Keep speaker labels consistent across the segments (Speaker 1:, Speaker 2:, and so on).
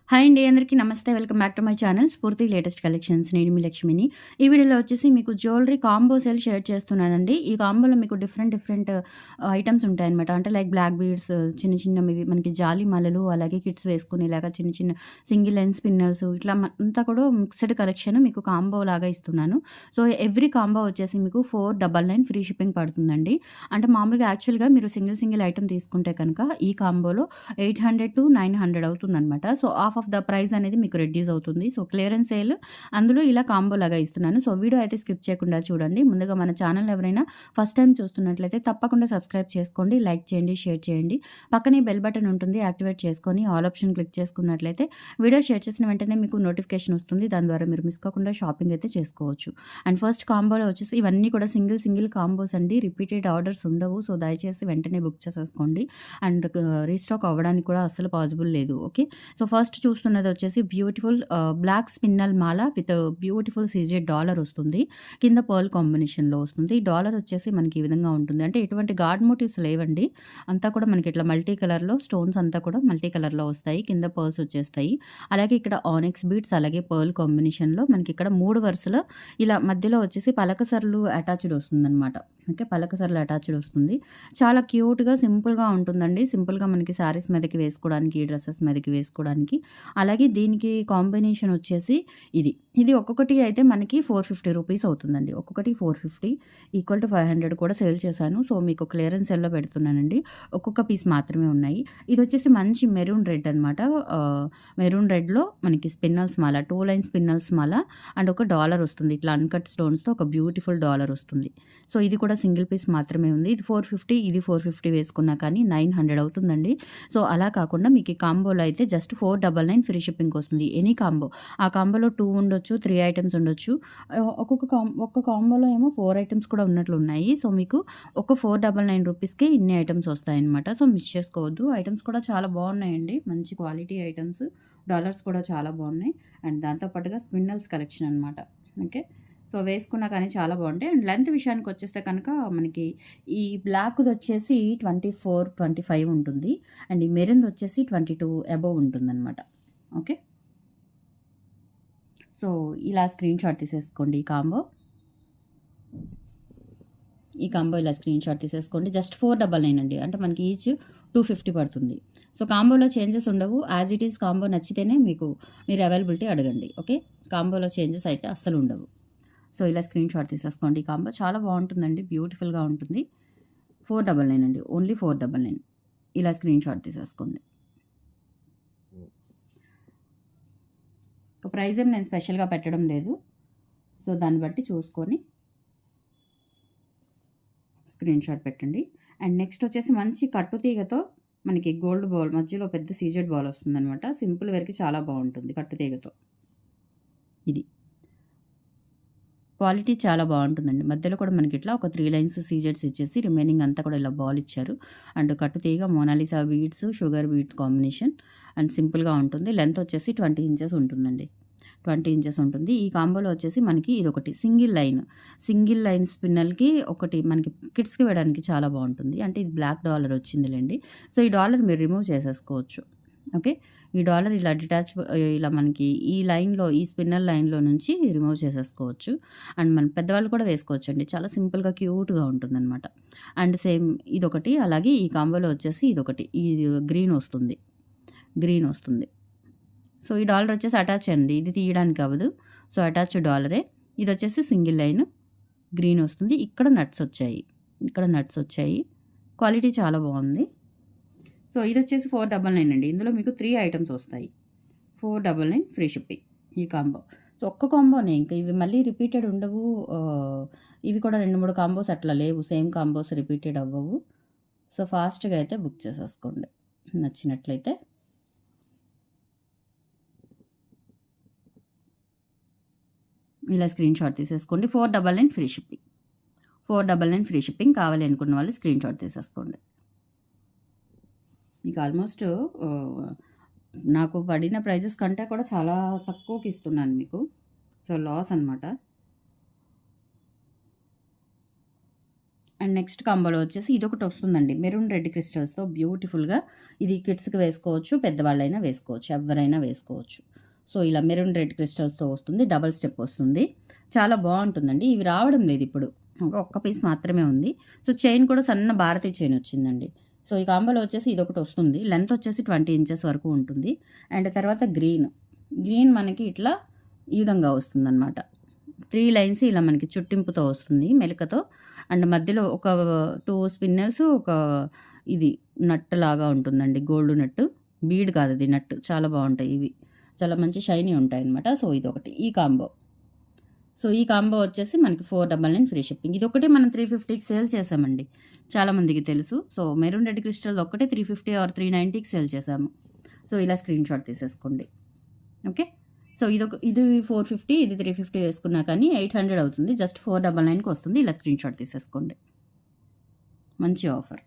Speaker 1: Hi అండి. అందరికీ నమస్తే. Welcome back to my channel స్ఫూర్తి లేటెస్ట్ కలెక్షన్స్. నేను మీ లక్ష్మిని. ఈ వీడియోలో వచ్చేసి మీకు జ్యువెలరీ కాంబో సేల్ షేర్ చేస్తున్నానండి. ఈ కాంబోలో మీకు డిఫరెంట్ ఐటమ్స్ ఉంటాయన్నమాట. అంటే లైక్ బ్లాక్ బీడ్స్, చిన్న చిన్నవి మనకి జాలి మాలలు, అలాగే కిడ్స్ వేసుకునేలాగా చిన్న చిన్న సింగిల్ లైన్ స్పిన్నర్స్, ఇట్లా అంతా కూడా మిక్స్డ్ కలెక్షన్ మీకు కాంబో లాగా ఇస్తున్నాను. సో ఎవ్రీ కాంబో వచ్చేసి మీకు 499 ఫ్రీ షిప్పింగ్ పడుతుందండి. అంటే మామూలుగా యాక్చువల్గా మీరు సింగిల్ ఐటమ్ తీసుకుంటే కనుక ఈ కాంబోలో 800 to 900 అవుతుందన్నమాట. సో ఆఫ్ ద ప్రైస్ అనేది మీకు రెడ్యూస్ అవుతుంది. సో క్లియరెన్స్ సేల్ అందులో ఇలా కాంబో లాగా ఇస్తున్నాను. సో వీడియో అయితే స్కిప్ చేయకుండా చూడండి. ముందుగా మన ఛానల్ ఎవరైనా ఫస్ట్ టైం చూస్తున్నట్లయితే తప్పకుండా సబ్స్క్రైబ్ చేసుకోండి, లైక్ చేయండి, షేర్ చేయండి. పక్కనే బెల్ బటన్ ఉంటుంది, యాక్టివేట్ చేసుకొని ఆల్ ఆప్షన్ క్లిక్ చేసుకున్నట్లయితే వీడియో షేర్ చేసిన వెంటనే మీకు నోటిఫికేషన్ వస్తుంది. దాని ద్వారా మీరు మిస్ కాకుండా షాపింగ్ అయితే చేసుకోవచ్చు. అండ్ ఫస్ట్ కాంబోలో వచ్చేసి ఇవన్నీ కూడా సింగిల్ కాంబోస్ అండి. రిపీటెడ్ ఆర్డర్స్ ఉండవు. సో దయచేసి వెంటనే బుక్ చేసేసుకోండి. అండ్ రీస్టాక్ అవ్వడానికి కూడా అస్సలు పాసిబుల్ లేదు. ఓకే, సో ఫస్ట్ చూస్తున్నది వచ్చేసి బ్యూటిఫుల్ బ్లాక్ స్పిన్నల్ మాల విత్ బ్యూటిఫుల్ సీజెడ్ డాలర్ వస్తుంది. కింద పర్ల్ కాంబినేషన్లో వస్తుంది. డాలర్ వచ్చేసి మనకి ఈ విధంగా ఉంటుంది. అంటే ఎటువంటి గాడ్ మోటివ్స్ లేవండి. అంతా కూడా మనకి ఇట్లా మల్టీ కలర్లో స్టోన్స్ అంతా కూడా మల్టీ కలర్లో వస్తాయి. కింద పర్ల్స్ వచ్చేస్తాయి. అలాగే ఇక్కడ ఆనెక్స్ బీడ్స్, అలాగే పర్ల్ కాంబినేషన్లో మనకి ఇక్కడ 3 వరుసలో ఇలా మధ్యలో వచ్చేసి పలకసర్లు అటాచ్డ్ వస్తుందన్నమాట. ఓకే, పలకసర్లు అటాచ్డ్ వస్తుంది. చాలా క్యూట్గా సింపుల్గా ఉంటుందండి. సింపుల్గా మనకి శారీస్ మీదకి వేసుకోవడానికి, డ్రెస్సెస్ మీదకి వేసుకోవడానికి. అలాగే దీనికి కాంబినేషన్ వచ్చేసి ఇది ఒక్కొక్కటి అయితే మనకి 450 రూపీస్ అవుతుందండి. ఒక్కొక్కటి 450 ఈక్వల్ టు 500 కూడా సేల్ చేశాను. సో మీకు క్లియరెన్స్ సెల్లో పెడుతున్నానండి. ఒక్కొక్క పీస్ మాత్రమే ఉన్నాయి. ఇది వచ్చేసి మంచి మెరూన్ రెడ్ అనమాట. మెరూన్ రెడ్లో మనకి spinels Mala, 2 line spinels Mala and ఒక డాలర్ వస్తుంది. ఇట్లా అన్కట్ స్టోన్స్తో ఒక బ్యూటిఫుల్ డాలర్ వస్తుంది. సో ఇది కూడా సింగిల్ పీస్ మాత్రమే ఉంది. ఇది 450, ఇది 450 వేసుకున్నా కానీ 900 అవుతుందండి. సో అలా కాకుండా మీకు ఈ కాంబోలో అయితే జస్ట్ 499 ఫ్రీ షిప్పింగ్ వస్తుంది. ఎనీ కాంబో, ఆ కాంబోలో 2 ఉండొచ్చు, 3 ఐటమ్స్ ఉండొచ్చు. ఒక్క కాంబోలో ఏమో 4 ఐటమ్స్ కూడా ఉన్నట్లు ఉన్నాయి. సో మీకు ఒక 499 రూపీస్కే ఇన్ని ఐటమ్స్ వస్తాయన్నమాట. సో మిస్ చేసుకోవద్దు. ఐటమ్స్ కూడా చాలా బాగున్నాయండి. మంచి క్వాలిటీ ఐటమ్స్. డాలర్స్ కూడా చాలా బాగున్నాయి. అండ్ దాంతోపాటుగా స్పిన్నల్స్ కలెక్షన్ అనమాట. ఓకే, సో వేసుకున్నా కానీ చాలా బాగుంటాయి. అండ్ లెంత్ విషయానికి వచ్చేస్తే కనుక మనకి ఈ బ్లాక్ది వచ్చేసి 24, 25 ఉంటుంది. అండ్ ఈ మెరూన్ వచ్చేసి 22 అబోవ్ ఉంటుందన్నమాట. ఓకే, సో ఇలా స్క్రీన్ షాట్ తీసేసుకోండి. ఈ కాంబో ఇలా స్క్రీన్ షాట్ తీసేసుకోండి. జస్ట్ 499 అండి. అంటే మనకి ఈచ్ 250 పడుతుంది. సో కాంబోలో చేంజెస్ ఉండవు. యాజ్ ఇట్ ఈస్ కాంబో నచ్చితేనే మీరు అవైలబిలిటీ అడగండి. ఓకే, కాంబోలో చేంజెస్ అయితే అస్సలు ఉండవు. సో ఇలా స్క్రీన్ షాట్ తీసేసుకోండి. ఈ కాంబో చాలా బాగుంటుందండి, బ్యూటిఫుల్గా ఉంటుంది. 499 అండి, ఓన్లీ 499. ఇలా స్క్రీన్ షాట్ తీసేసుకోండి. ప్రైజ్ ఏం నేను స్పెషల్గా పెట్టడం లేదు. సో దాన్ని బట్టి చూసుకొని స్క్రీన్ షాట్ పెట్టండి. అండ్ నెక్స్ట్ వచ్చేసి మంచి కట్టుతీగతో మనకి గోల్డ్ బాల్ మధ్యలో పెద్ద సీజెడ్ బాల్ వస్తుందన్నమాట. సింపుల్ వేర్కి చాలా బాగుంటుంది కట్టుతీగతో. ఇది క్వాలిటీ చాలా బాగుంటుందండి. మధ్యలో కూడా మనకి ఇట్లా ఒక 3 లైన్స్ సీజెడ్స్ ఇచ్చేసి రిమైనింగ్ అంతా కూడా ఇలా బాల్ ఇచ్చారు. అండ్ కట్టుతీగ Mona Lisa beads, sugar beads combination. And సింపుల్గా ఉంటుంది. లెంత్ వచ్చేసి 20 ఇంచెస్ ఉంటుందండి. 20 ఇంచెస్ ఉంటుంది. ఈ కాంబోలో వచ్చేసి మనకి ఇదొకటి సింగిల్ లైన్ స్పిన్నల్కి ఒకటి మనకి కిడ్స్కి వేయడానికి చాలా బాగుంటుంది. అంటే ఇది బ్లాక్ డాలర్ వచ్చిందిలేండి. సో ఈ డాలర్ మీరు రిమూవ్ చేసేసుకోవచ్చు. ఓకే, ఈ డాలర్ ఇలా ఇలా మనకి ఈ లైన్లో, ఈ స్పిన్నల్ లైన్లో నుంచి రిమూవ్ చేసేసుకోవచ్చు. అండ్ మన పెద్దవాళ్ళు కూడా వేసుకోవచ్చు అండి. చాలా సింపుల్గా క్యూట్గా ఉంటుందన్నమాట. అండ్ సేమ్ ఇదొకటి. అలాగే ఈ కాంబోలో వచ్చేసి ఇదొకటి, ఇది గ్రీన్ వస్తుంది. సో ఈ డాలర్ వచ్చేసి అటాచ్ అండి. ఇది తీయడానికి అవ్వదు. సో అటాచ్ డాలరే. ఇది వచ్చేసి సింగిల్ లైన్ గ్రీన్ వస్తుంది. ఇక్కడ నట్స్ వచ్చాయి. క్వాలిటీ చాలా బాగుంది. సో ఇది వచ్చేసి 499 అండి. ఇందులో మీకు 3 ఐటమ్స్ వస్తాయి. 499 ఫ్రీ షిప్పింగ్ ఈ కాంబో. సో ఒక్క కాంబోనే, ఇంకా ఇవి మళ్ళీ రిపీటెడ్ ఉండవు. ఇవి కూడా 2-3 కాంబోస్ అట్లా లేవు. సేమ్ కాంబోస్ రిపీటెడ్ అవ్వవు. సో ఫాస్ట్గా అయితే బుక్ చేసేసుకోండి నచ్చినట్లయితే. ఇలా స్క్రీన్ షాట్ తీసేసుకోండి. 499 ఫ్రీ షిప్పింగ్ కావాలి అనుకున్న వాళ్ళు స్క్రీన్ షాట్ తీసేసుకోండి. మీకు ఆల్మోస్ట్ నాకు పడిన ప్రైజెస్ కంటే కూడా చాలా తక్కువకి ఇస్తున్నాను మీకు. సో లాస్ అనమాట. అండ్ నెక్స్ట్ కాంబోలో వచ్చేసి ఇదొకటి వస్తుందండి మెరూన్ రెడ్ క్రిస్టల్స్తో బ్యూటిఫుల్గా. ఇది కిడ్స్కి వేసుకోవచ్చు, పెద్దవాళ్ళైనా వేసుకోవచ్చు, ఎవరైనా వేసుకోవచ్చు. సో ఇలా మెరూన్ రెడ్ క్రిస్టల్స్తో వస్తుంది, డబల్ స్టెప్ వస్తుంది, చాలా బాగుంటుందండి. ఇవి రావడం లేదు ఇప్పుడు, ఒక్క పీస్ మాత్రమే ఉంది. సో చైన్ కూడా సన్న భారతీ చైన్ వచ్చిందండి. సో ఈ కాంబోలో వచ్చేసి ఇదొకటి వస్తుంది, లెంత్ వచ్చేసి 20 ఇంచెస్ వరకు ఉంటుంది. అండ్ తర్వాత గ్రీన్ మనకి ఇట్లా ఈ విధంగా వస్తుందన్నమాట. 3 లైన్స్ ఇలా మనకి చుట్టింపుతో వస్తుంది మెలికతో. అండ్ మధ్యలో ఒక 2 స్పిన్నర్స్, ఒక ఇది నట్ లాగా ఉంటుందండి, గోల్డ్ నట్టు, బీడ్ కాదు అది నట్. చాలా బాగుంటాయి ఇవి, చాలా మంచి షైనీ ఉంటాయి అనమాట. సో ఇదొకటి ఈ కాంబో. సో ఈ కాంబో వచ్చేసి మనకి 499 ఫ్రీ షిప్పింగ్. ఇది ఒకటి మనం 350కి సేల్ చేసామండి, చాలామందికి తెలుసు. సో మెరూన్ రెడ్ క్రిస్టల్ ఒక్కటే 350 ఆర్ 390కి సేల్ చేసాము. సో ఇలా స్క్రీన్ షాట్ తీసేసుకోండి. ఓకే, సో ఇది 450, ఇది 350 వేసుకున్నా కానీ 800 అవుతుంది. జస్ట్ 499కి వస్తుంది. ఇలా స్క్రీన్ షాట్ తీసేసుకోండి. మంచి ఆఫర్.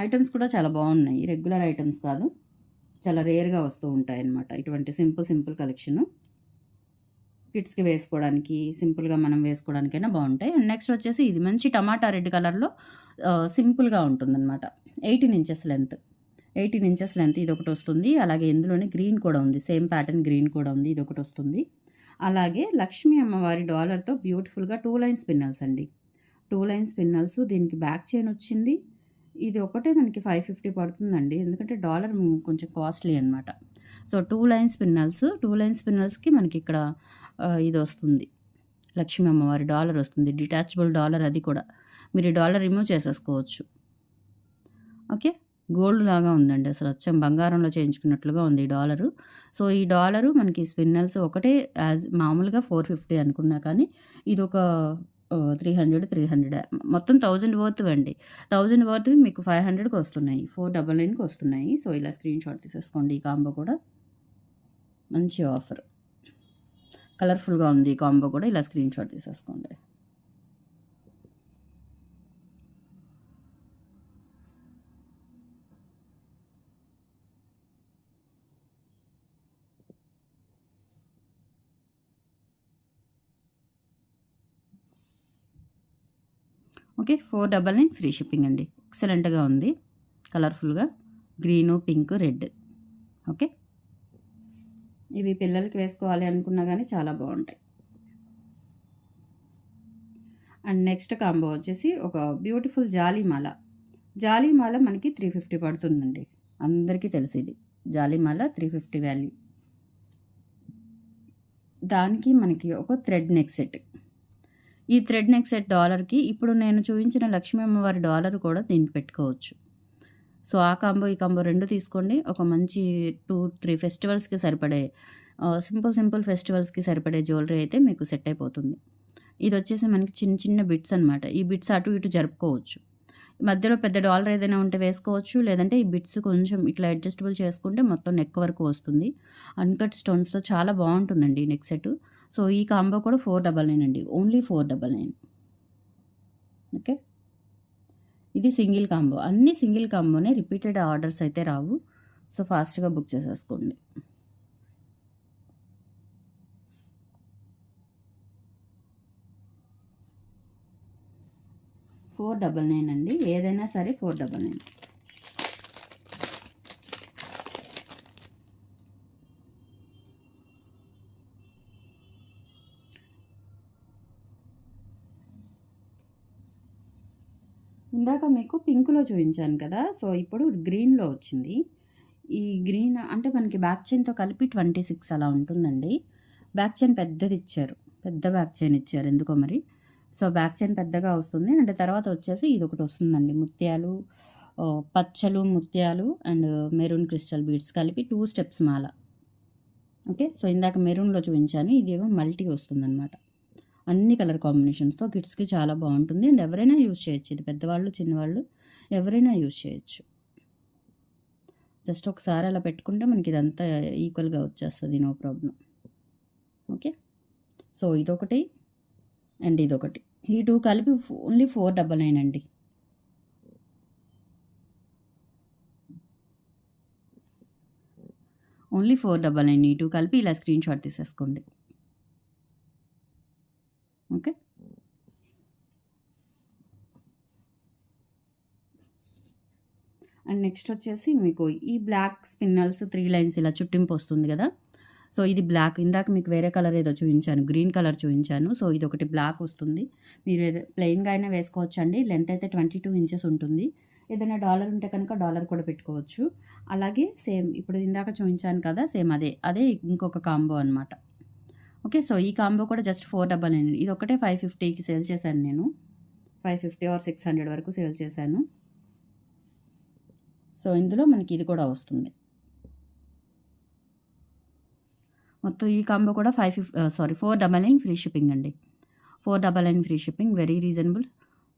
Speaker 1: ఐటమ్స్ కూడా చాలా బాగున్నాయి, రెగ్యులర్ ఐటమ్స్ కాదు, చాలా రేర్గా వస్తూ ఉంటాయి అన్నమాట. ఇటువంటి సింపుల్ కలెక్షను కిడ్స్కి వేసుకోవడానికి, సింపుల్గా మనం వేసుకోవడానికైనా బాగుంటాయి. అండ్ నెక్స్ట్ వచ్చేసి ఇది మంచి టమాటా రెడ్ కలర్లో సింపుల్గా ఉంటుందన్నమాట. 18 ఇంచెస్ లెంత్ ఇది ఒకటి వస్తుంది. అలాగే ఇందులోనే గ్రీన్ కూడా ఉంది, సేమ్ ప్యాటర్న్ గ్రీన్ కూడా ఉంది, ఇది ఒకటి వస్తుంది. అలాగే లక్ష్మీ అమ్మవారి డాలర్తో బ్యూటిఫుల్గా 2 లైన్ స్పిన్నల్స్ అండి. 2 లైన్ స్పిన్నల్స్, దీనికి బ్యాక్ చైన్ వచ్చింది. ఇది ఒకటే మనకి 550 పడుతుందండి, ఎందుకంటే డాలర్ కొంచెం కాస్ట్లీ అనమాట. సో 2 లైన్ స్పిన్నల్స్కి మనకి ఇక్కడ ఇది వస్తుంది, లక్ష్మీ అమ్మవారి డాలర్ వస్తుంది, డిటాచబుల్ డాలర్. అది కూడా మీరు డాలర్ రిమూవ్ చేసేసుకోవచ్చు. ఓకే, గోల్డ్ లాగా ఉందండి, అసలు అచ్చం బంగారంలో చేయించుకున్నట్లుగా ఉంది ఈ డాలరు. సో ఈ డాలరు మనకి స్పిన్నల్స్ ఒకటే మామూలుగా 450 అనుకున్నా కానీ ఇది ఒక 300 మొత్తం 1000 వర్త్ అండి. 1000 వర్త్ మీకు 500కి వస్తున్నాయి, 499కి వస్తున్నాయి. సో ఇలా స్క్రీన్ షాట్ తీసేసుకోండి. ఈ కాంబో కూడా మంచి ఆఫర్, కలర్ఫుల్గా ఉంది ఈ కాంబో కూడా. ఇలా స్క్రీన్ షాట్ తీసేసుకోండి. ఓకే, 499 ఫ్రీ షిప్పింగ్ అండి. ఎక్సలెంట్గా ఉంది, కలర్ఫుల్గా గ్రీను, పింక్, రెడ్. ఓకే, ఇవి పిల్లలకి వేసుకోవాలి అనుకున్నా కానీ చాలా బాగుంటాయి. అండ్ నెక్స్ట్ కాంబో వచ్చేసి ఒక బ్యూటిఫుల్ జాలీమాల మనకి 350 పడుతుందండి, అందరికీ తెలిసి ఇది జాలీమాల 350 వాల్యూ. దానికి మనకి ఒక థ్రెడ్ నెక్ సెట్. ఈ థ్రెడ్ నెక్ సెట్ డాలర్కి ఇప్పుడు నేను చూపించిన లక్ష్మీ అమ్మవారి డాలర్ కూడా దీనికి పెట్టుకోవచ్చు. సో ఆ కాంబో ఈ కాంబో రెండు తీసుకోండి. ఒక మంచి 2-3 ఫెస్టివల్స్కి సరిపడే సింపుల్ ఫెస్టివల్స్కి సరిపడే జ్యువెలరీ అయితే మీకు సెట్ అయిపోతుంది. ఇది వచ్చేసి మనకి చిన్న బిట్స్ అనమాట. ఈ బిట్స్ అటు ఇటు జరుపుకోవచ్చు. మధ్యలో పెద్ద డాలర్ ఏదైనా ఉంటే వేసుకోవచ్చు, లేదంటే ఈ బిట్స్ కొంచెం ఇట్లా అడ్జస్టబుల్ చేసుకుంటే మొత్తం నెక్ వరకు వస్తుంది. అన్కట్ స్టోన్స్తో చాలా బాగుంటుందండి ఈ నెక్ సెట్. సో ఈ కాంబో కూడా 499 అండి, ఓన్లీ 499. ఓకే, ఇది సింగిల్ కాంబో, అన్ని సింగిల్ కాంబోనే, రిపీటెడ్ ఆర్డర్స్ అయితే రావు. సో ఫాస్ట్గా బుక్ చేసేసుకోండి. $499 అండి, ఏదైనా సరే 499. ఇందాక మీకు పింక్లో చూపించాను కదా, సో ఇప్పుడు గ్రీన్లో వచ్చింది. ఈ గ్రీన్ అంటే మనకి బ్యాక్ చైన్తో కలిపి 26 అలా ఉంటుందండి. బ్యాక్ చైన్ పెద్దది ఇచ్చారు, పెద్ద బ్యాక్ చైన్ ఇచ్చారు ఎందుకో మరి. సో బ్యాక్ చైన్ పెద్దగా వస్తుంది. అండ్ తర్వాత వచ్చేసి ఇది ఒకటి వస్తుందండి, ముత్యాలు, పచ్చలు, ముత్యాలు అండ్ మెరూన్ క్రిస్టల్ బీడ్స్ కలిపి 2 స్టెప్స్ మాల. ఓకే, సో ఇందాక మెరూన్లో చూపించాను, ఇదేమో మల్టీ వస్తుందన్నమాట. అన్ని కలర్ కాంబినేషన్స్తో కిడ్స్కి చాలా బాగుంటుంది. అండ్ ఎవరైనా యూజ్ చేయొచ్చు, ఇది పెద్దవాళ్ళు చిన్నవాళ్ళు ఎవరైనా యూజ్ చేయొచ్చు. జస్ట్ ఒకసారి అలా పెట్టుకుంటే మనకి ఇదంతా ఈక్వల్గా వచ్చేస్తుంది, నో ప్రాబ్లం. ఓకే, సో ఇదొకటి అండ్ ఇదొకటి, ఈ 2 కలిపి ఓన్లీ 499 అండి. ఓన్లీ 499, ఈ 2 కలిపి ఇలా స్క్రీన్ షాట్ తీసేసుకోండి. ఓకే, నెక్స్ట్ వచ్చేసి మీకు ఈ బ్లాక్ స్పిన్నల్స్ 3 లైన్స్ ఇలా చుట్టింపు వస్తుంది కదా. సో ఇది బ్లాక్. ఇందాక మీకు వేరే కలర్ ఏదో చూపించాను, గ్రీన్ కలర్ చూపించాను. సో ఇది ఒకటి బ్లాక్ వస్తుంది. మీరు ఏదో ప్లెయిన్గా అయినా వేసుకోవచ్చండి. లెంత్ అయితే 22 ఇంచెస్ ఉంటుంది. ఏదైనా డాలర్ ఉంటే కనుక డాలర్ కూడా పెట్టుకోవచ్చు. అలాగే సేమ్ ఇప్పుడు ఇందాక చూపించాను కదా, సేమ్ అదే ఇంకొక కాంబో అనమాట. ఓకే, సో ఈ కాంబో కూడా జస్ట్ 499. ఇది ఒకటే 550కి సేల్ చేశాను నేను. 550 ఆర్ 600 వరకు సేల్ చేశాను. సో ఇందులో మనకి ఇది కూడా వస్తుంది. మొత్తం ఈ కాంబో కూడా 499 ఫ్రీ షిప్పింగ్ అండి. 499 free shipping, very reasonable.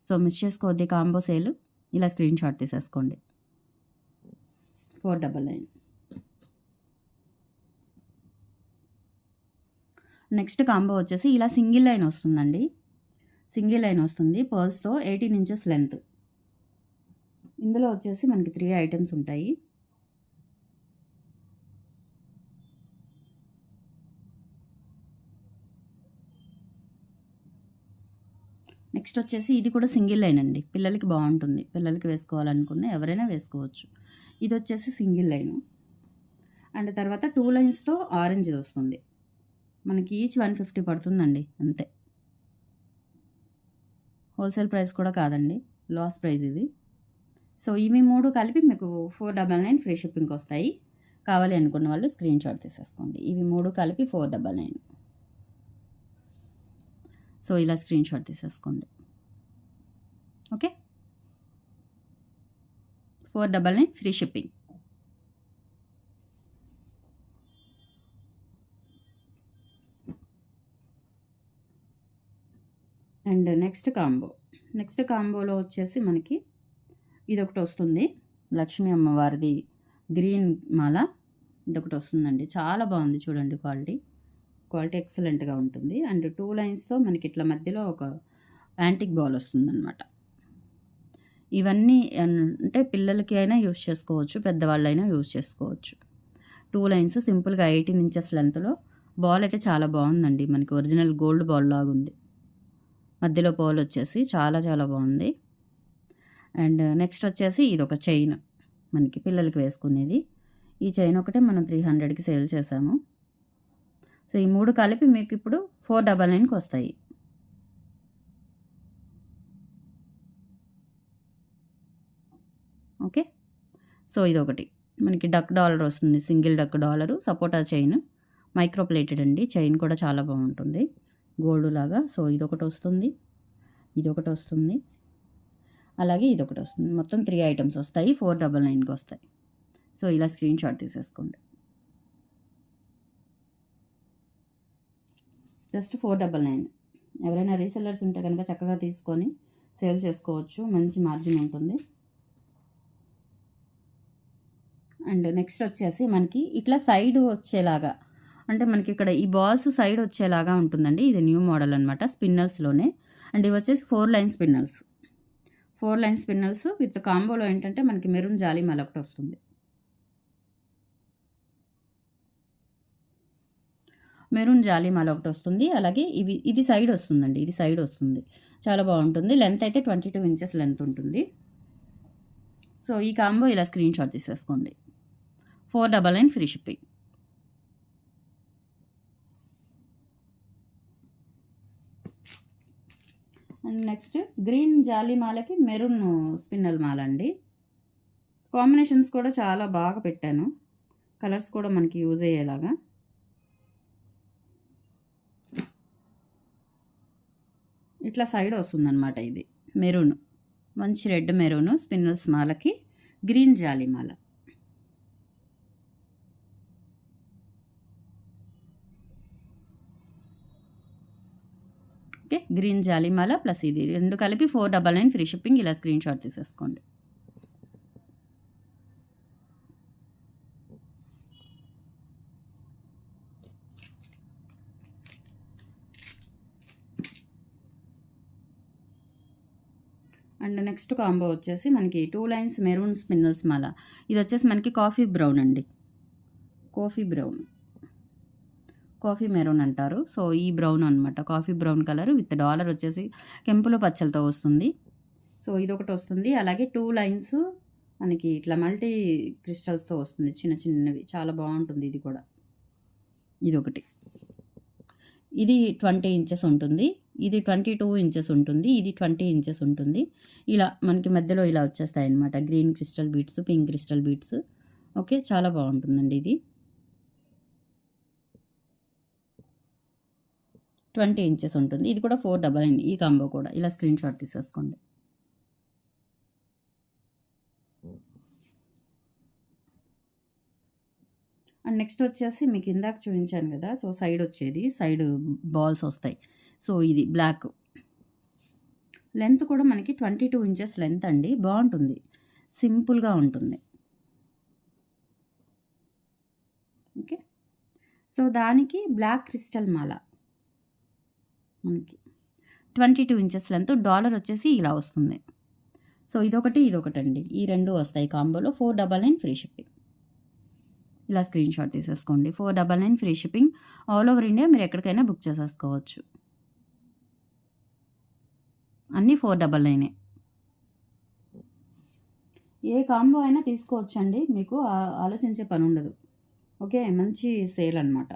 Speaker 1: So miss చేసుకోవద్దు కాంబో సేల్. ఇలా స్క్రీన్ షాట్ తీసేసుకోండి. 499. నెక్స్ట్ కాంబో వచ్చేసి ఇలా సింగిల్ లైన్ వస్తుందండి. సింగిల్ లైన్ వస్తుంది పర్ల్స్తో, 18 ఇంచెస్ లెంత్. ఇందులో వచ్చేసి మనకి 3 ఐటమ్స్ ఉంటాయి. నెక్స్ట్ వచ్చేసి ఇది కూడా సింగిల్ లైన్ అండి. పిల్లలకి బాగుంటుంది, పిల్లలకి వేసుకోవాలనుకున్న ఎవరైనా వేసుకోవచ్చు. ఇది వచ్చేసి సింగిల్ లైను. అండ్ తర్వాత 2 లైన్స్తో ఆరెంజ్ వస్తుంది. మనకి ఈచ్ 150 పడుతుందండి అంతే. హోల్సేల్ ప్రైస్ కూడా కాదండి, లాస్ ప్రైస్ ఇది. సో ఇవి 3 కలిపి మీకు 499 ఫ్రీ షిప్పింగ్కి వస్తాయి. కావాలి అనుకున్న వాళ్ళు స్క్రీన్ షాట్ తీసేసుకోండి. ఇవి 3 కలిపి 499. సో ఇలా స్క్రీన్ షాట్ తీసేసుకోండి. Okay, 499 free shipping. And next కాంబోలో వచ్చేసి మనకి ఇదొకటి వస్తుంది, లక్ష్మీ అమ్మవారిది గ్రీన్ మాల. ఇదొకటి వస్తుందండి, చాలా బాగుంది చూడండి. క్వాలిటీ ఎక్సలెంట్గా ఉంటుంది. అండ్ 2 లైన్స్తో మనకి ఇట్లా మధ్యలో ఒక యాంటిక్ బాల్ వస్తుందన్నమాట. ఇవన్నీ అంటే పిల్లలకి అయినా యూజ్ చేసుకోవచ్చు, పెద్దవాళ్ళైనా యూజ్ చేసుకోవచ్చు. 2 లైన్స్ సింపుల్గా 18 ఇంచెస్ లెంత్లో. బాల్ అయితే చాలా బాగుందండి, మనకి ఒరిజినల్ గోల్డ్ బాల్ లాగా ఉంది. మధ్యలో బాల్ వచ్చేసి చాలా చాలా బాగుంది. అండ్ నెక్స్ట్ వచ్చేసి ఇది ఒక చైన్, మనకి పిల్లలకి వేసుకునేది. ఈ చైన్ ఒకటే మనం 300కి సేల్ చేసాము. సో ఈ 3 కలిపి మీకు ఇప్పుడు 499కి వస్తాయి. ఓకే, సో ఇదొకటి మనకి డక్ డాలర్ వస్తుంది, సింగిల్ డక్ డాలరు, సపోటా చైన్, మైక్రో ప్లేటెడ్ అండి. చైన్ కూడా చాలా బాగుంటుంది, గోల్డ్ లాగా. సో ఇదొకటి వస్తుంది, ఇదొకటి వస్తుంది, అలాగే ఇదొకటి వస్తుంది. మొత్తం 3 ఐటమ్స్ వస్తాయి, 499కి వస్తాయి. సో ఇలా స్క్రీన్ షాట్ తీసేసుకోండి. జస్ట్ 499. ఎవరైనా రీసెల్లర్స్ ఉంటే కనుక చక్కగా తీసుకొని సేల్ చేసుకోవచ్చు, మంచి మార్జిన్ ఉంటుంది. అండ్ నెక్స్ట్ వచ్చేసి మనకి ఇట్లా సైడ్ వచ్చేలాగా, అంటే మనకి ఇక్కడ ఈ బాల్స్ సైడ్ వచ్చేలాగా ఉంటుందండి. ఇది న్యూ మోడల్ అనమాట, స్పిన్నల్స్లోనే. అండ్ ఇవి వచ్చేసి 4 line spinels. 4 line spinels with కాంబోలో ఏంటంటే మనకి మెరూన్ జాలీ మాల ఒకటి వస్తుంది. మెరూన్ జాలీ మాల ఒకటి వస్తుంది. అలాగే ఇది సైడ్ వస్తుందండి, ఇది సైడ్ వస్తుంది, చాలా బాగుంటుంది. లెంత్ అయితే 22 ఇంచెస్ లెంత్ ఉంటుంది. సో ఈ కాంబో ఇలా స్క్రీన్ షాట్ తీసేసుకోండి. 499 free shipping. And next green జాలీ మాలకి మెరూన్ స్పిన్నల్ మాల అండి. కాంబినేషన్స్ కూడా చాలా బాగా పెట్టాను, కలర్స్ కూడా మనకి యూజ్ అయ్యేలాగా. ఇట్లా సైడ్ వస్తుందన్నమాట. ఇది మెరూన్, మంచి రెడ్ మెరూన్ స్పిన్నల్స్ మాలకి గ్రీన్ జాలీ మాల. ఓకే, గ్రీన్ జాలీ మాల ప్లస్ ఇది 2 కలిపి 499 ఫ్రీ షిప్పింగ్. ఇలా స్క్రీన్ షాట్ తీసేసుకోండి. అండ్ నెక్స్ట్ కాంబో వచ్చేసి మనకి 2 లైన్స్ మెరూన్ స్పిన్నల్స్ మాల. ఇది వచ్చేసి మనకి కాఫీ బ్రౌన్ అండి, కాఫీ మెరూన్ అంటారు. సో ఈ బ్రౌన్ అనమాట, coffee brown colour with dollar వచ్చేసి కెంపులు పచ్చలతో వస్తుంది. సో ఇదొకటి వస్తుంది. అలాగే 2 లైన్స్ మనకి ఇట్లా మల్టీ క్రిస్టల్స్‌తో వస్తుంది. చిన్న చిన్నవి. చాలా బావుంటుంది ఇది కూడా. ఇదొకటి. ఇది 20 ఇంచెస్ ఉంటుంది. ఇది 22 ఇంచెస్ ఉంటుంది. ఇది 20 ఇంచెస్ ఉంటుంది. ఇలా మనకి మధ్యలో ఇలా వచ్చేస్తాయన్నమాట. Green crystal beads, pink crystal beads. Okay. చాలా బావుంటుందండి ఇది. 20 ఇంచెస్ ఉంటుంది. ఇది కూడా 499 ఈ కాంబో కూడా. ఇలా స్క్రీన్ షాట్ తీసేసుకోండి. అండ్ నెక్స్ట్ వచ్చేసి మీకు ఇందాక చూపించాను కదా! సో, సైడ్ వచ్చేది. సైడ్ బాల్స్ వస్తాయి. సో, ఇది బ్లాక్. లెంత్ కూడా మనకి 22 ఇంచెస్ లెంత్ అండి. బావుంటుంది. సింపుల్‌గా ఉంటుంది. ఓకే. సో, దానికి బ్లాక్ క్రిస్టల్ మాల. మనకి 22 ఇంచెస్ లెంత్. డాలర్ వచ్చేసి ఇలా వస్తుంది. సో, ఇదొకటండి. ఈ 2 వస్తాయి కాంబోలో. 499 ఫ్రీ షిప్పింగ్. ఇలా స్క్రీన్ షాట్ తీసేసుకోండి. 499 free shipping. All over India మీరు ఎక్కడికైనా బుక్ చేసేసుకోవచ్చు. అన్నీ 499. ఏ కాంబో అయినా తీసుకోవచ్చండి. మీకు ఆలోచించే పనుండదు. ఓకే. మంచి సేల్ అనమాట.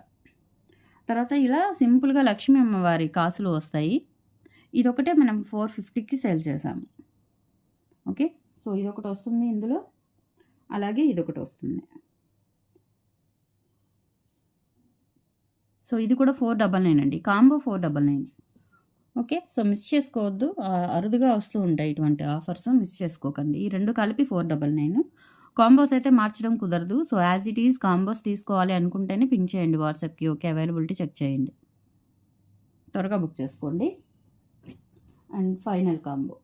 Speaker 1: తర్వాత ఇలా సింపుల్‌గా లక్ష్మీ అమ్మవారి కాసులు వస్తాయి. ఇదొకటే మనం 450కి సేల్ చేసాము. ఓకే. సో, ఇదొకటి వస్తుంది ఇందులో. అలాగే ఇదొకటి వస్తుంది. సో, ఇది కూడా 499 అండి. కాంబో 499. ఓకే. సో, మిస్ చేసుకోవద్దు. అరుదుగా వస్తూ ఉంటాయి ఇటువంటి ఆఫర్స్. మిస్ చేసుకోకండి. ఈ 2 కలిపి 499. కాంబోస్ అయితే మార్చడం కుదరదు. So, as it is combos తీసుకోవాలి అనుకుంటేనే పింక్ చేయండి వాట్సాప్‌కి. ఓకే. అవైలబిలిటీ చెక్ చేయండి. త్వరగా బుక్ చేసుకోండి. And final combo.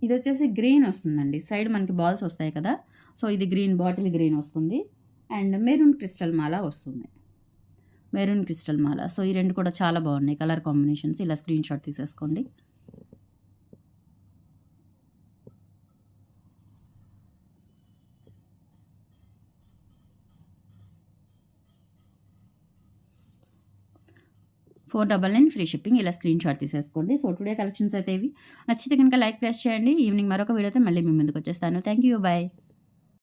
Speaker 1: ఇదొచ్చేసి గ్రీన్ వస్తుందండి. సైడ్ మనకి బాల్స్ వస్తాయి కదా! సో, ఇది గ్రీన్, బాటిల్ గ్రీన్ వస్తుంది. అండ్ మెరూన్ క్రిస్టల్ మాల వస్తుంది. మెరూన్ క్రిస్టల్ మాల. సో, ఈ 2 కూడా చాలా బాగున్నాయి కలర్ కాంబినేషన్స్. ఇలా స్క్రీన్ షాట్ తీసేసుకోండి. $499 ఫ్రీ షిప్పింగ్. ఇలా స్క్రీన్ షాట్ తీసేసుకోండి. సో, టుడే కలెక్షన్స్ అయితే ఇవి. నచ్చితే కనుక లైక్ ప్రెస్ చేయండి. ఈవినింగ్ మరొక వీడియోతో మళ్ళీ మీ ముందుకు వచ్చేస్తాను. Thank you. బై.